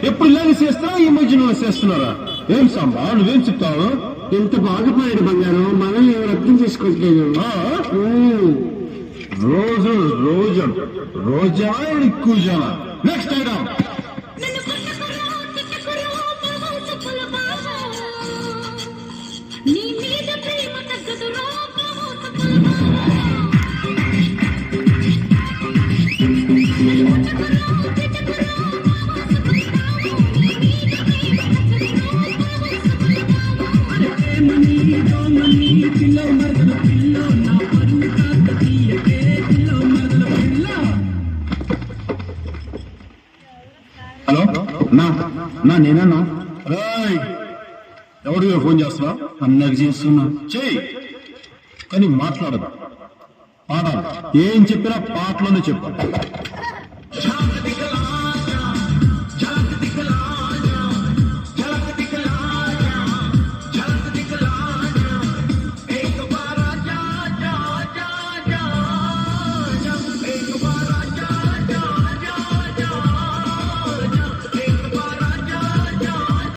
ఎప్పుడు ఇలాగే చేస్తారా ఈ మధ్యలో చేస్తున్నారా? ఏం సాంబా నువ్వేం చెప్తావు? ఎంత బాగుపడాడు బంగారం, మనల్ని ఎవరు అర్థం చేసుకోవట్లేదు. రోజు రోజు రోజా కూజా. Next item. హలో నా నేనన్నా. ఎవడిగా ఫోన్ చేస్తున్నా? అన్నకు చేస్తున్నా. చెయ్యి, కానీ మాట్లాడదు, పాడాలి. ఏం చెప్పినా పాటలోనే చెప్పాలి.